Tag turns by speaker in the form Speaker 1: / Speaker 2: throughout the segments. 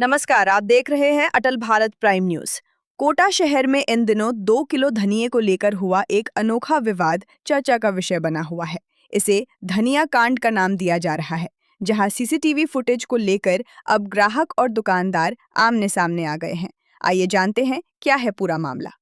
Speaker 1: नमस्कार, आप देख रहे हैं अटल भारत प्राइम न्यूज। कोटा शहर में इन दिनों 2 किलो धनिये को लेकर हुआ एक अनोखा विवाद चर्चा का विषय बना हुआ है। इसे धनिया कांड का नाम दिया जा रहा है, जहां सीसीटीवी फुटेज को लेकर अब ग्राहक और दुकानदार आमने सामने आ गए हैं। आइए जानते हैं क्या है पूरा मामला।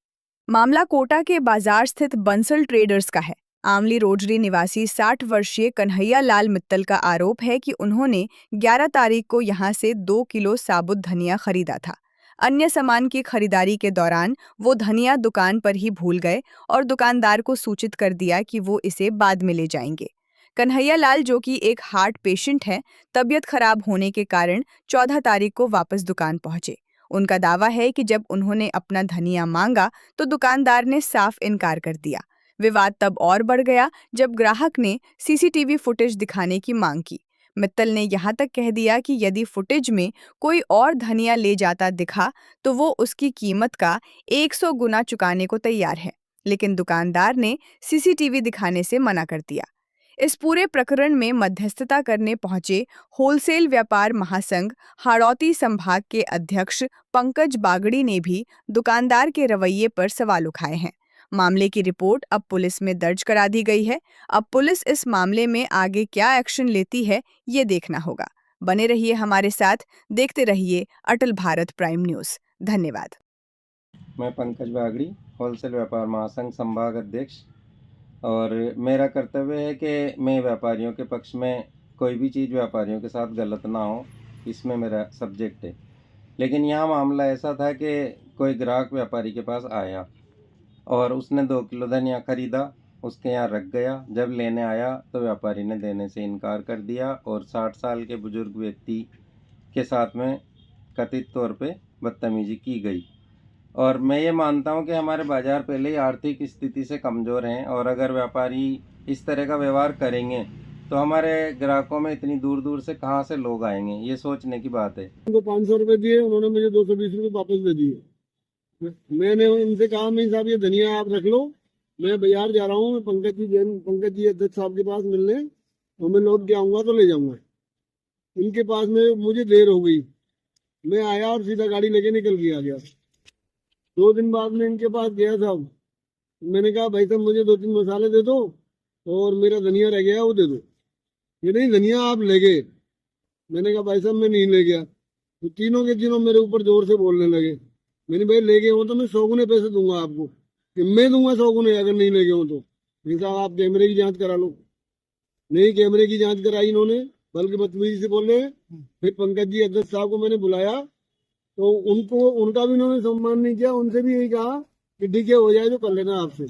Speaker 1: मामला कोटा के बाजार स्थित बंसल ट्रेडर्स का है। आमली रोजरी निवासी 60 वर्षीय कन्हैया लाल मित्तल का आरोप है कि उन्होंने 11 तारीख को यहां से 2 किलो साबुत धनिया खरीदा था। अन्य सामान की खरीदारी के दौरान वो धनिया दुकान पर ही भूल गए और दुकानदार को सूचित कर दिया कि वो इसे बाद में ले जाएंगे। कन्हैया लाल, जो कि एक हार्ट पेशेंट है, तबीयत खराब होने के कारण 14 तारीख को वापस दुकान पहुंचे। उनका दावा है कि जब उन्होंने अपना धनिया मांगा तो दुकानदार ने साफ इनकार कर दिया। विवाद तब और बढ़ गया जब ग्राहक ने सीसीटीवी फुटेज दिखाने की मांग की। मित्तल ने यहां तक कह दिया कि यदि फुटेज में कोई और धनिया ले जाता दिखा तो वो उसकी कीमत का 100 गुना चुकाने को तैयार है, लेकिन दुकानदार ने सीसीटीवी दिखाने से मना कर दिया। इस पूरे प्रकरण में मध्यस्थता करने पहुंचे होलसेल व्यापार महासंघ हाड़ौती संभाग के अध्यक्ष पंकज बागड़ी ने भी दुकानदार के रवैये पर सवाल उठाए हैं। मामले की रिपोर्ट अब पुलिस में दर्ज करा दी गई है। अब पुलिस इस मामले में आगे क्या एक्शन लेती है, ये देखना होगा। बने रहिए हमारे साथ, देखते रहिए अटल भारत प्राइम न्यूज। धन्यवाद।
Speaker 2: मैं पंकज बागड़ी, होलसेल व्यापार महासंघ संभाग अध्यक्ष, और मेरा कर्तव्य है कि मैं व्यापारियों के पक्ष में कोई भी चीज़ व्यापारियों के साथ गलत ना हो, इसमें मेरा सब्जेक्ट है। लेकिन यहाँ मामला ऐसा था कि कोई ग्राहक व्यापारी के पास आया और उसने 2 किलो धनिया खरीदा, उसके यहाँ रख गया। जब लेने आया तो व्यापारी ने देने से इनकार कर दिया और 60 साल के बुजुर्ग व्यक्ति के साथ में कथित तौर पे बदतमीजी की गई। और मैं ये मानता हूँ कि हमारे बाज़ार पहले ही आर्थिक स्थिति से कमज़ोर हैं, और अगर व्यापारी इस तरह का व्यवहार करेंगे तो हमारे ग्राहकों में इतनी दूर दूर से कहाँ से लोग आएंगे, ये सोचने की बात है।
Speaker 3: उनको 500 रुपए दिए, उन्होंने मुझे 220 रुपए वापस दे दिए। मैंने उनसे कहा, मैं साहब ये धनिया आप रख लो, मैं बाजार जा रहा हूँ, मैं पंकज जी अध्यक्ष साहब के पास मिलने, और मैं लौट के आऊंगा तो ले जाऊंगा। इनके पास में मुझे देर हो गई, मैं आया और सीधा गाड़ी लेके निकल गया। 2 दिन बाद में इनके पास गया साहब, मैंने कहा भाई साहब मुझे 2-3 मसाले दे दो और मेरा धनिया रह गया वो दे दो। ये नहीं, धनिया आप ले गए। मैंने कहा भाई साहब मैं नहीं ले गया। तो तीनों के तीनों मेरे ऊपर जोर से बोलने लगे। मैंने भाई ले गए हो तो मैं 100 गुने पैसे दूंगा आपको, कि मैं दूंगा 100 गुने अगर नहीं ले गए हो तो। साहब आप कैमरे की जांच करा लो। नहीं कैमरे की जांच कराई इन्होंने, बल्कि बदतमीजी से बोले। फिर पंकज जी अध्यक्ष साहब को मैंने बुलाया तो उनका भी इन्होंने सम्मान नहीं किया। उनसे भी यही कहा कि ठीक है हो जाए तो कर लेना आपसे।